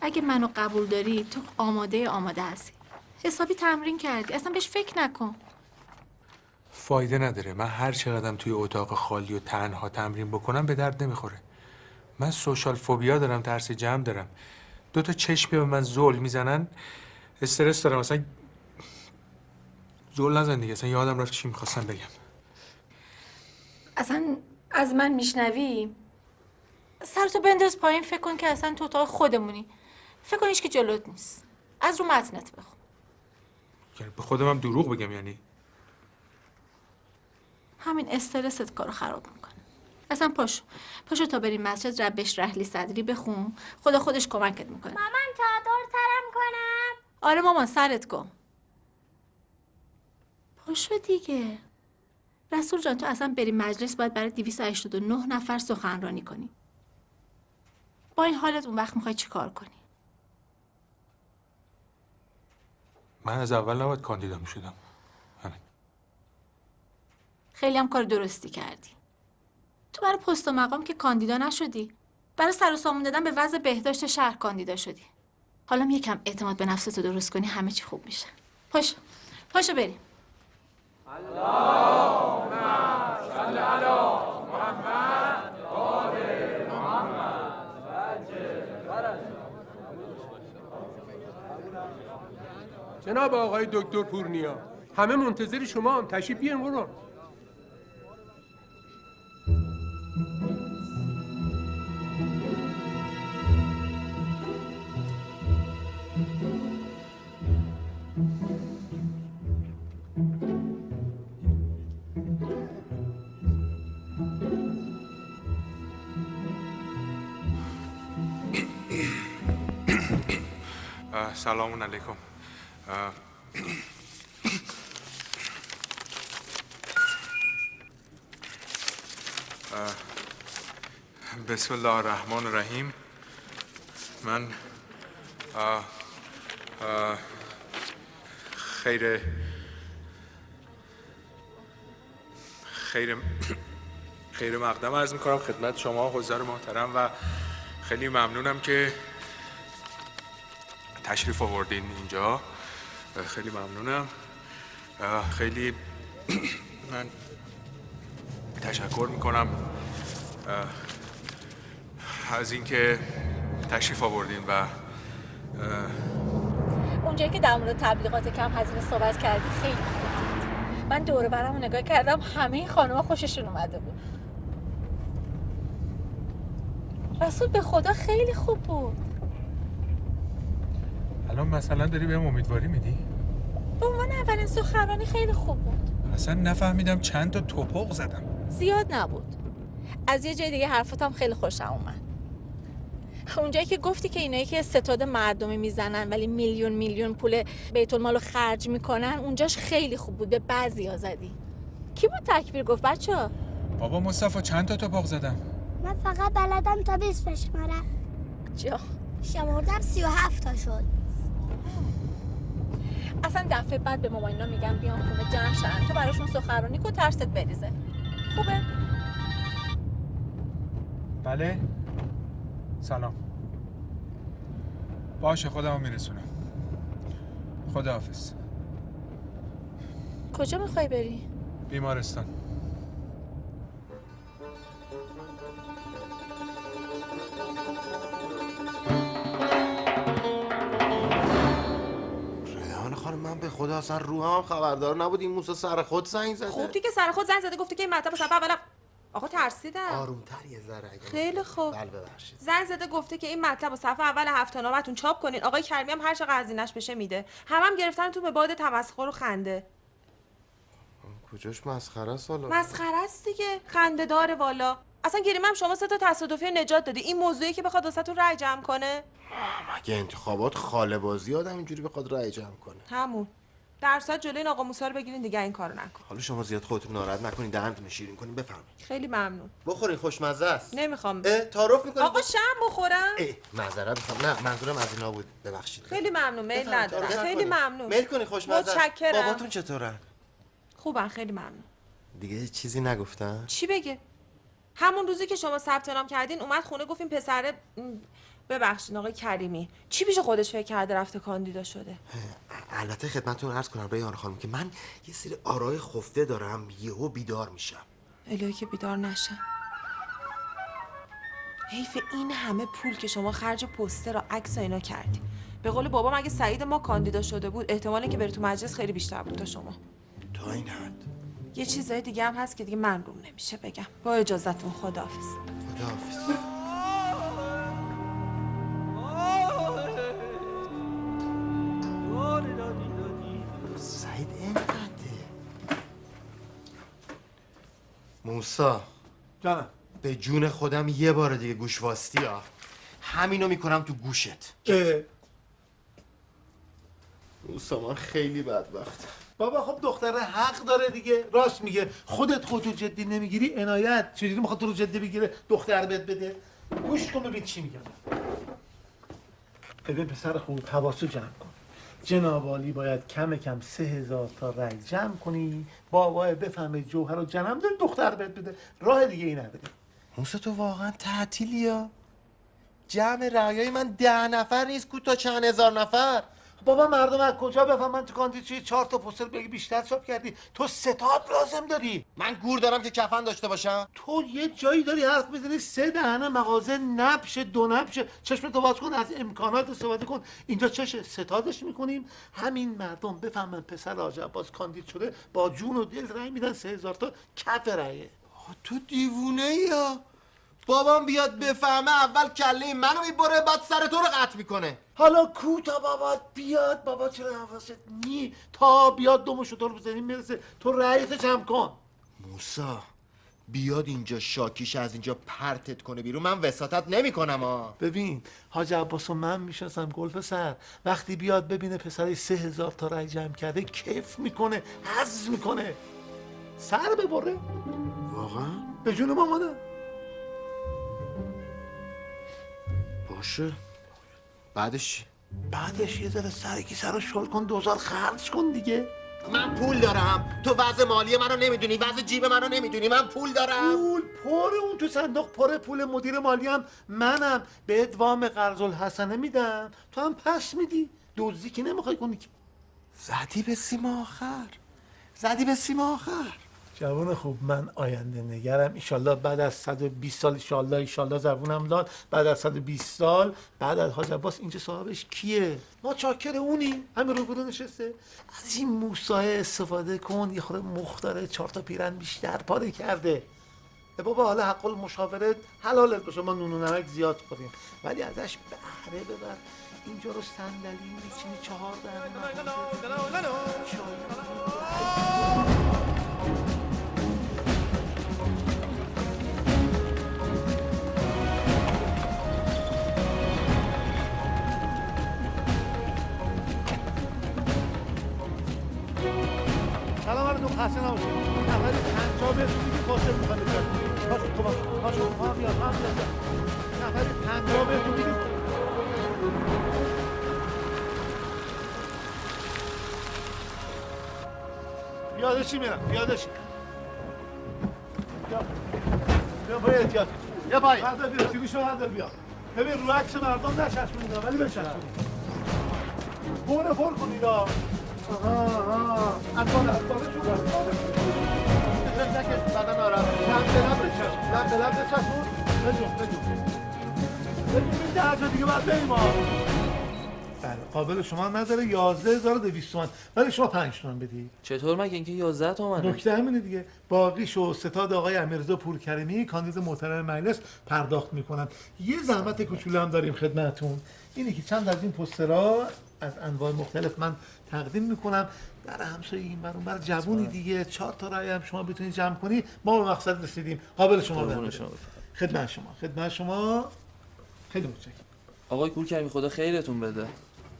اگه منو قبول داری تو آماده هستی. حسابی تمرین کردی، اصلا بهش فکر نکن. فایده نداره. من هر چقدرم توی اتاق خالی و تنها تمرین بکنم به درد نمیخوره. من سوشال فوبیا دارم، ترس جمع دارم. 2 تا چشمی به من زل میزنن، استرس دارم. اصلا زل نزن دیگه. اصلا یادم رفت چی میخواستم بگم. اصلا از من میشنوی سرتو بنداز پایین، فکر کن که اصلا تو اتاق خودمونی. فکر کن هیچ که جلوت نیست. از رو متنت بخون. یعنی به خودم هم دروغ بگم یعنی؟ همین استرست کارو خراب میکنه. اصلا پاشو تا بریم مسجد ربش رحلی صدری بخون. خدا خودش کمکت میکنه. مامان چادر سرم کنم؟ آره مامان، سرت کن. پاشو دیگه. رسول جان تو اصلا بری مجلس باید برای 289 نفر سخنرانی کنی. با این حالت اون وقت میخوای چی کار کنی؟ من از اول نباید کاندیدا میشدم. همین. خیلی هم کار درستی کردی. تو برای پست و مقام که کاندیدا نشدی. برای سر و سامون دادن به وضع بهداشت شهر کاندیدا شدی. حالا یکم اعتماد به نفستو درست کنی همه چی خوب میشه. پاشو بریم. اللهم صل علی محمد و آل محمد. جناب آقای دکتر پورنیا، همه منتظر شما هم. تشریف بیارین برو. سلام علیکم. بسم الله الرحمن الرحیم. من خیر مقدم عرض میکنم خدمت شما حضار محترم و خیلی ممنونم که تشریف آوردین اینجا. خیلی ممنونم. خیلی من تشکر میکنم از اینکه تشریف آوردین و اونجایی که در مورد تبلیغات کم هزینه صحبت کردی خیلی خوب. من دوره برامو نگاه کردم، همه این خانم‌ها خوششون اومده بود. رسول به خدا خیلی خوب بود. الان مثلا داری بهم امیدواری میدی؟ به عنوان اولین سخنرانی خیلی خوب بود. اصلا نفهمیدم چند تا توپق زدم. زیاد نبود. از یه جای دیگه حرفاتم خیلی خوشم اومد. اونجایی که گفتی که اینایی که ستاد مردمی میزنن ولی میلیون پول بیت المال رو خرج میکنن، اونجاش خیلی خوب بود. به بعضیا زدی. کی بود تکبیر گفت بچه‌ها؟ بابا مصطفی چند تا توپق زدم؟ من فقط بلدم تا 20 بشمارم. جا شمردم 37 تا شد. اصلا دفعه بعد به مامانینا میگم بیان خونه جمع شن تو براشون سخنرانی کن، ترست بریزه. خوبه؟ بله؟ سلام. باشه خودمو میرسونم. خداحافظ. کجا میخوای بری؟ بیمارستان. خانم من به خدا اصلا روحم خبردار نبود این موسی سر خود زنگ زده. خب دیگه سر خود زنگ زده، گفته که این مطلب صفحه اول. آقا ترسیدم. آرومتر یه ذره اگه خیلی خوب. بله ببخشید. زنگ زده گفته که این مطلب صفحه اول هفته‌نامه‌تون چاپ کنین. آقای کریمی هم هر چقدر هزینه‌اش بشه میده. هم گرفتن تو به باد تمسخر و خنده. کجاش مسخره است حالا؟ مسخره است دیگه، خنده داره والا. اصلا کریم هم شما 3 تا تصادفی نجات دادی. این موضوعی که بخواد واسهتون رأی جمع کنه؟ مگه انتخابات خاله بازی آدم اینجوری بخواد رأی جمع کنه؟ همون. در صورت جلوی این آقا موسی رو بگیرین دیگه این کارو نکن. حالا شما زیاد خودتون ناراحت نکنین، دهنتون شیرین کنین. بفرمایید. خیلی ممنون. بخورین، خوشمزه است. نمیخوام. تعارف میکنین؟ آقا شم بخورم؟ معذرت میخوام. نه منظورم از اینا بود. ببخشید. خیلی ممنون. میل ندارم. خیلی ممنون. میل کنین، خوشمزه. متشکرم. باباتون چطورن؟ خوبن، خیلی ممنون. دیگه چیزی نگفتن؟ چی بگه؟ همون روزی که شما ثبت نام کردین اومد خونه گفت این پسر ببخشید آقای کریمی، چی پیش خودش فکر کرده رفته کاندیدا شده؟ البته خدمتتون عرض کنم ریحان خانم که من یه سری آرای خفته دارم، یهو بیدار میشم. الهی که بیدار نشم. حیف این همه پول که شما خرج پوستر و عکس و اینا کردی. به قول بابام اگه سعید ما کاندیدا شده بود احتمالی که بره تو مجلس خیلی بیشتر بود تا شما. تا این حد؟ یه چیزای دیگه هم هست که دیگه من روم نمیشه بگم. با اجازهتون خداحافظ. خداحافظ. سعید اینقدره. موسا جانم. به جون خودم یه بار دیگه گوش واستی ها، همینو میکنم تو گوشت. موسا من خیلی بدبختم. بابا خب دختره حق داره دیگه، راست میگه. خودتو جدی نمیگیری عنایت چجوری میخواد تو رو جدی بگیره دختر بهت بده؟ گوش کن ببین چی میگم. ببین پسر خوب، حواسو جمع کن. جناب عالی باید کم کم 3000 تا رای جمع کنی، بابا بفهمه جوهر رو جنم داره دختر بهت بده. راه دیگه ای نداری. موسا تو واقعا تعطیلی ها؟ جمع رأیای من 10 نفر نیست کو تا چند هزار نفر. بابا مردم از کجا بفهمن تو کاندیدچی 4 تا پوستر بگی بیشتر چاپ کردی؟ تو ستاد لازم داری. من گور دارم که کفن داشته باشم؟ تو یه جایی داری حرف میزنی 3 دهنه مغازه نبشه 2 نبشه، چشمتو باز کن، از امکانات استفاده کن. اینجا چشه ستادش میکنیم، همین مردم بفهمن پسر حاج عباس کاندید شده با جون و دل رأی میدن 3000 تا کف رأیه. تو دیوونه یا؟ بابام بیاد بفهمه اول کله منو میبره بعد سر تو رو قطع میکنه. حالا کو تا بابات بیاد؟ بابا چرا حواست نی؟ تا بیاد دومشو تو رو بزنیم میرسه. تو رأیتو جمع کن. موسا بیاد اینجا شاکیش از اینجا پرتت کنه بیرون، من وساطت نمی کنم ها. ببین حاج عباس رو من میشناسم گل پسر، وقتی بیاد ببینه پسرش 3000 تا رأی جمع کرده کیف میکنه، حظ میکنه، سر ببره. واقعا؟ به جون مامانم. باشه بعدش چی؟ بعدش یه ذره سر رو شل کن، 2000 خرج کن دیگه. من پول دارم، تو وضع مالی منو نمیدونی، وضع جیب منو نمیدونی، من پول دارم. پول پر، اون تو صندوق پره، پول مدیر مالی هم منم، بهت وام قرض الحسنه میدم تو هم پس میدی، دزدی که نمیخوای کنی که. زدی به سیم آخر، زدی به سیم آخر. جوان خوب، من آینده نگرم. ایشالله بعد از 120 سال ایشالله زبونم داد، بعد از 120 سال بعد از حاج عباس اینجا صاحبش کیه؟ ما چاکر اونیم، همین روبرو نشسته. از این موساه استفاده کن، یه خورده مخ داره، 4 تا پیرن بیشتر پاره کرده. بابا حالا حق المشاوره حلالت باشه، ما نون و نمک زیاد خوریم، ولی ازش بهره ببر. اینجا رو صندلی میچینی 4 دهن سلام علیکم، خسته نباشید. نفر 50 متر دیگه فاصله می‌خواد بشه. پاشو ما بیا. نفر 50 متر دیگه. پیاده‌شی میرم، پیاده‌شی. بیا پای احتیاط. یا پای. بردار بیا، سیگوشو بردار بیا. ببین رو عکس مردم نچسبونید ولی بچسبونید. پر کنید ها. اطفاله شو برد. لب به لب بچسبون. بجون این 10 جا دیگه باید بریم ها. بله قابل شما نداره 11200 تومان، ولی شما 5 تومان بدید. چطور مگه اینکه 11 تومنه؟ نکته همینه دیگه. باقیشو ستاد آقای امیررضا پورکریمی کاندید محترم مجلس پرداخت میکنن. یه زحمت کوچولو هم داریم خدمتتون، اینه که چند از این پوسترها از انواع مختلف من تقدیم میکنم برای همسایه این بر اون بر جوونی دیگه. 4 تا رأی هم شما بتونید جمع کنی، ما به مقصد رسیدیم. قابل شما خدمت شما خیلی متشکرم. آقای پورکریمی خدا خیرتون بده.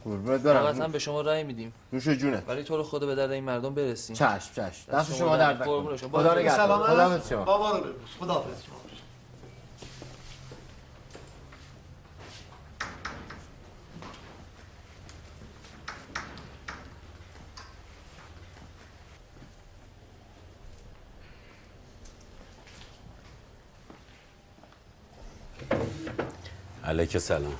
قربونت برم. فقط هم به شما رأی میدیم. نوش جونه. ولی تو رو خدا به درد این مردم برسیم. چشم. دست شما درد نکنه. خدا نگهدار. خداحافظ شما. بابا رو ببوس. خداحافظ شما. علیک سلام.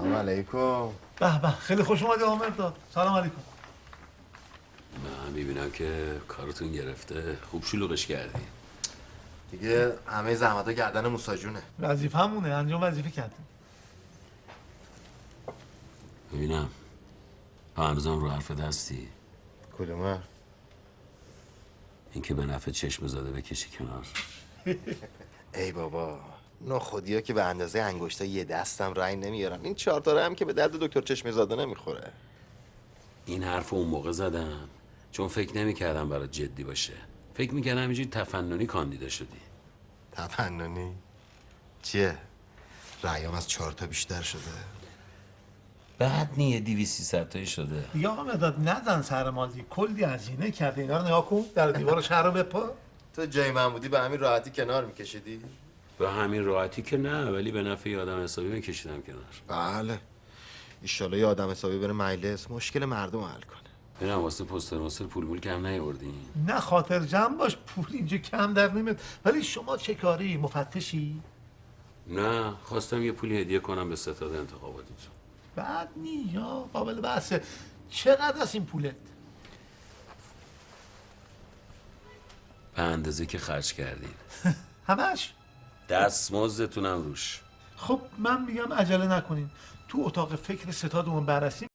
سلام علیکم. به به خیلی خوش اومدی آمرزاد. سلام علیکم. من میبینم که کارتون گرفته. خوب شلوغش کردی. دیگه همه زحمت ها گردن موسی جونه. وظیفه همونه، انجام وظیفه کردیم. ببینم هنوزم رو حرف دستی. کدومه؟ این که به نفع چشم زاده بکشی کنار. ای بابا نخودی ها که به اندازه انگشتا یه دستم رنگ نمیارن. این 4 تا هم که به درد دکتر چشمی زاده نمیخوره. این حرف اون موقع زدم چون فکر نمیکردم برات جدی باشه. فکر میکردم اینجوری تفننی کاندیدا شدی. تفننی؟ چیه؟ رأیام از 4 تا بیشتر شده. بعد نیه 200 تایی شده. دیگه آقا مداد نزن سر مالدی، کلی هزینه کرده. اینا رو نگاه کن، در دیوار شهر رو بپا. تو جای من بودی به همین راحتی کنار میکشیدی؟ به همین راحتی که نه، ولی به نفع یه آدم حسابی میکشیدم کنار. بله. ایشالا یه آدم حسابی بره مجلس مشکل مردم حل کنه. ببینم واسه پوستر پول کم نیاوردین؟ نه خاطر جمع باش، پول اینجا کم در نمیاد. ولی شما چه کاری؟ مفتشی؟ نه، خواستم یه پولی هدیه کنم به ستاد انتخاباتیتون. بعد نی یا قابل بحثه. چقدر از این پولت؟ به اندازه که خرج کردین. همش؟ دستمزدتونم روش. خب من میگم عجله نکنین، تو اتاق فکر ستادمون بررسی